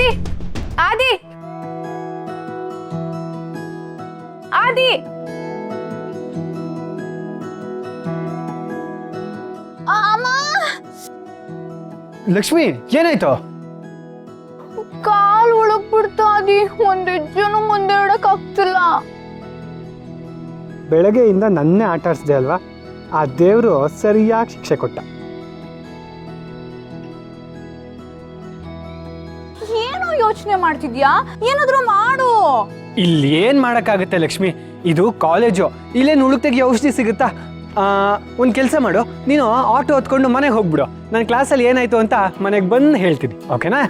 ಆದಿ ಆದಿ ಆದಿ ಅಮ್ಮ ಲಕ್ಷ್ಮಿ ಏನಾಯ್ತು? ಕಾಲ್ ಒಳಗ್ ಬಿಡ್ತಾ ಆದಿ, ಒಂದ್ ಹೆಜ್ಜೆನೂ ಮುಂದೆ ಇಡಕ್ ಆಗ್ತಿಲ್ಲ. ಬೆಳಗ್ಗೆಯಿಂದ ನನ್ನೇ ಆಟ ಆಡಿಸ್ದೆ ಅಲ್ವಾ? ಆ ದೇವರು ಸರಿಯಾಗಿ ಶಿಕ್ಷೆ ಕೊಟ್ಟ. ಏನೋ ಯೋಚನೆ ಮಾಡ್ತಿದ್ಯಾ? ಏನಾದ್ರೂ ಮಾಡು. ಇಲ್ಲಿ ಏನ್ ಮಾಡಕ್ಕಾಗುತ್ತೆ ಲಕ್ಷ್ಮಿ, ಇದು ಕಾಲೇಜು, ಇಲ್ಲೇನು ಉಳುಕ್ತೆಗೆ ಔಷಧಿ ಸಿಗುತ್ತಾ? ಒಂದು ಕೆಲಸ ಮಾಡು, ನೀನು ಆಟೋ ಹೊತ್ಕೊಂಡು ಮನೆಗೆ ಹೋಗ್ಬಿಡು. ನನ್ನ ಕ್ಲಾಸಲ್ಲಿ ಏನಾಯ್ತು ಅಂತ ಮನೆಗೆ ಬಂದು ಹೇಳ್ತೀನಿ, ಓಕೆನಾ?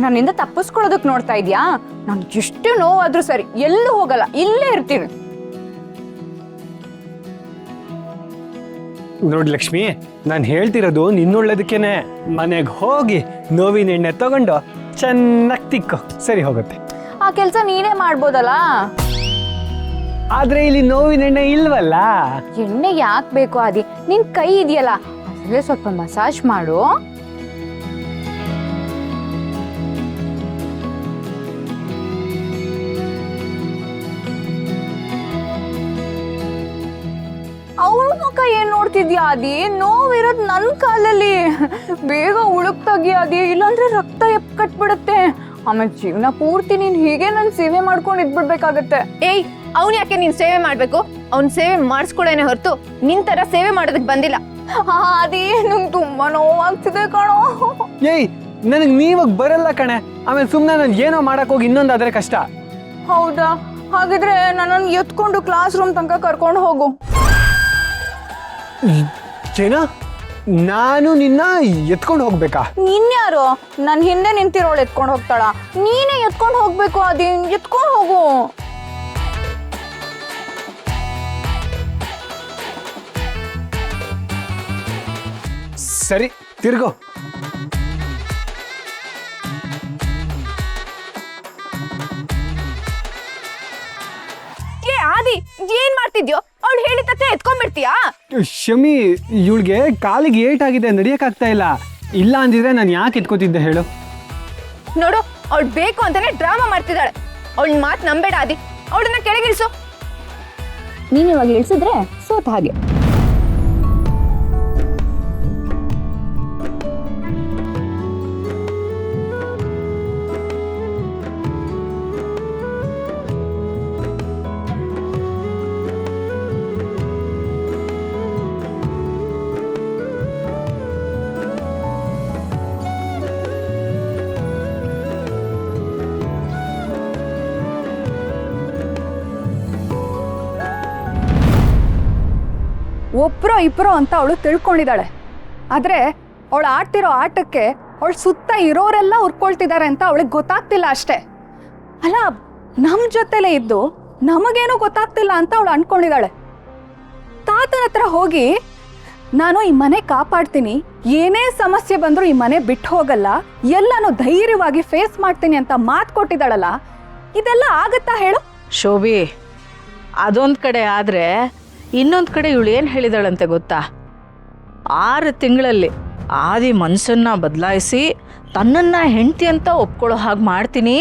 ನನ್ನಿಂದ ತಪ್ಪಿಸ್ಕೊಳ್ಳೋದಕ್ ನೋಡ್ತಾ ಇದ್ಯಾ? ನನ್ ಎಷ್ಟು ನೋವಾದ್ರೂ ಸರಿ, ಎಲ್ಲೂ ಹೋಗಲ್ಲ, ಇಲ್ಲೇ ಇರ್ತೀನಿ. ನೋಡಿ ಲಕ್ಷ್ಮಿ, ನಾನು ಹೇಳ್ತಿರೋದು ನಿನ್ನೊಳ್ಳೇದಕ್ಕೇನೆ. ಮನೆಗೆ ಹೋಗಿ ನೋವಿನ ಎಣ್ಣೆ ತಗೊಂಡು ಚೆನ್ನಾಗಿ ತಿಕ್ಕು, ಸರಿ ಹೋಗುತ್ತೆ. ಆ ಕೆಲ್ಸ ನೀನೇ ಮಾಡ್ಬೋದಲ್ಲ. ಆದ್ರೆ ಇಲ್ಲಿ ನೋವಿನ ಎಣ್ಣೆ ಇಲ್ವಲ್ಲ. ಎಣ್ಣೆ ಯಾಕೆ ಬೇಕು ಆದಿ? ನಿನ್ ಕೈ ಇದೆಯಲ್ಲ, ಅದ್ರಲ್ಲೇ ಸ್ವಲ್ಪ ಮಸಾಜ್ ಮಾಡು. ಅವಳ ಮುಖ ಏನ್ ನೋಡ್ತಿದ್ಯಾ ಆದಿ? ನೋವಿರೋದ್ ನನ್ ಕಾಲಲ್ಲಿ. ಬೇಗ ಉಳುಕ್ ತೆಗಿ ಆದಿ, ಇಲ್ಲಾಂದ್ರೆ ರಕ್ತ ಕಟ್ಬಿಡುತ್ತೆ. ಆಮೇಲೆ ಜೀವನ ಪೂರ್ತಿ ನೀನ್ ಹೀಗೆ ನನ್ ಸೇವೆ ಮಾಡ್ಕೊಂಡು ಇದ್ಬಿಡ್ಬೇಕಾಗತ್ತೆ. ಏಯ್, ಅವ್ನ್ ಯಾಕೆ ನೀನ್ ಸೇವೆ ಮಾಡ್ಬೇಕು? ಅವ್ನ್ ಸೇವೆ ಮಾಡಿಸ್ಕೊಳೇನೆ ಹೊರತು ನಿನ್ ತರ ಸೇವೆ ಮಾಡೋದಕ್ ಬಂದಿಲ್ಲ. ಆದಿ, ನಂಗೆ ತುಂಬಾ ನೋವಾಗ್ತಿದೆ ಕಣೋ. ಏಯ್, ನನಗೆ ನೀವಾಗ ಬರಲ್ಲ ಕಣೆ. ಆಮೇಲೆ ಸುಮ್ಮನೆ ನಾನು ಏನೋ ಮಾಡಕ್ ಹೋಗಿ ಇನ್ನೊಂದಾದ್ರೆ ಕಷ್ಟ. ಹೌದಾ? ಹಾಗಿದ್ರೆ ನನ್ನನ್ನು ಎತ್ಕೊಂಡು ಕ್ಲಾಸ್ ರೂಮ್ ತನಕ ಕರ್ಕೊಂಡು ಹೋಗು. ಜೇನಾ, ನಾನು ನಿನ್ನ ಎತ್ಕೊಂಡು ಹೋಗ್ಬೇಕಾ? ನಿನ್ಯಾರು? ನನ್ನ ಹಿಂದೆ ನಿಂತಿರೋಳು ಎತ್ಕೊಂಡು ಹೋಗ್ತಾಳ? ನೀನೇ ಎತ್ಕೊಂಡು ಹೋಗ್ಬೇಕು. ಅದೇ ಎತ್ಕೊಂಡು ಹೋಗು. ಸರಿ, ತಿರ್ಗೋ. ಏ ಆದಿ, ಏನ್ ಮಾಡ್ತಿದ್ಯೋ? ಅವ್ಳು ಹೇಳಿದ ತಕ್ಷಣ ಎತ್ಕೊಂಡ್ಬಿಡ್ತೀಯಾ? ಶಮಿ, ಇವಳಿಗೆ ಕಾಲಿಗೆ ಏಟಾಗಿದೆ, ನಡಿಯಕ್ಕಾಗ್ತಾ ಇಲ್ಲ. ಇಲ್ಲ ಅಂದಿದ್ರೆ ನಾನು ಯಾಕೆ ಎತ್ಕೋತಿದ್ದೆ ಹೇಳು? ನೋಡು, ಅವಳು ಬೇಕು ಅಂತಾನೆ ಡ್ರಾಮಾ ಮಾಡ್ತಿದ್ದಾಳೆ. ಅವಳ ಮಾತು ನಂಬೇಡ ಆದಿ, ಅವಳನ್ನ ಕೆಳಗಿಳಿಸು. ನೀನು ಇವಾಗ ಇಳಿಸಿದ್ರೆ ಸೋತ ಹಾಗೆ. ಒಬ್ರೋ ಇಬ್ರೋ ಅಂತ ಅವಳು ತಿಳ್ಕೊಂಡಿದ್ದಾಳೆ. ಆದರೆ ಅವಳು ಆಡ್ತಿರೋ ಆಟಕ್ಕೆ ಅವಳು ಸುತ್ತ ಇರೋರೆಲ್ಲ ಉರ್ಕೊಳ್ತಿದ್ದಾರೆ ಅಂತ ಅವಳಿಗೆ ಗೊತ್ತಾಗ್ತಿಲ್ಲ ಅಷ್ಟೇ. ಅಲ್ಲ, ನಮ್ಮ ಜೊತೆಲೇ ಇದ್ದು ನಮಗೇನೋ ಗೊತ್ತಾಗ್ತಿಲ್ಲ ಅಂತ ಅವಳು ಅನ್ಕೊಂಡಿದ್ದಾಳೆ. ತಾತನ ಹತ್ರ ಹೋಗಿ ನಾನು ಈ ಮನೆ ಕಾಪಾಡ್ತೀನಿ, ಏನೇ ಸಮಸ್ಯೆ ಬಂದರೂ ಈ ಮನೆ ಬಿಟ್ಟು ಹೋಗಲ್ಲ, ಎಲ್ಲನೂ ಧೈರ್ಯವಾಗಿ ಫೇಸ್ ಮಾಡ್ತೀನಿ ಅಂತ ಮಾತು ಕೊಟ್ಟಿದ್ದಾಳಲ್ಲ. ಇದೆಲ್ಲ ಆಗತ್ತಾ ಹೇಳು? ಶೋಭಿ, ಅದೊಂದು ಕಡೆ ಆದರೆ ಇನ್ನೊಂದು ಕಡೆ ಇವಳು ಏನು ಹೇಳಿದಾಳಂತೆ ಗೊತ್ತಾ? 6 ತಿಂಗಳಲ್ಲಿ ಆದಿ ಮನಸ್ಸನ್ನು ಬದಲಾಯಿಸಿ ತನ್ನನ್ನು ಹೆಂಡತಿ ಅಂತ ಒಪ್ಕೊಳ್ಳೋ ಹಾಗೆ ಮಾಡ್ತೀನಿ,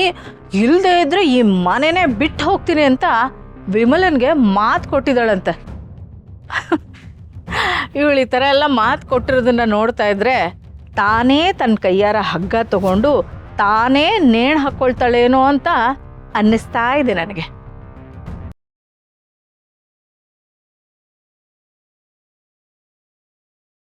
ಇಲ್ಲದೆ ಇದ್ರೆ ಈ ಮನೆನೇ ಬಿಟ್ಟು ಹೋಗ್ತೀನಿ ಅಂತ ವಿಮಲನ್ಗೆ ಮಾತು ಕೊಟ್ಟಿದ್ದಾಳಂತೆ. ಇವಳು ಈ ಥರ ಎಲ್ಲ ಮಾತು ಕೊಟ್ಟಿರೋದನ್ನು ನೋಡ್ತಾ ಇದ್ರೆ ತಾನೇ ತನ್ನ ಕೈಯಾರ ಹಗ್ಗ ತಗೊಂಡು ತಾನೇ ನೇಣು ಹಾಕ್ಕೊಳ್ತಾಳೇನೋ ಅಂತ ಅನ್ನಿಸ್ತಾ ಇದೆ ನನಗೆ.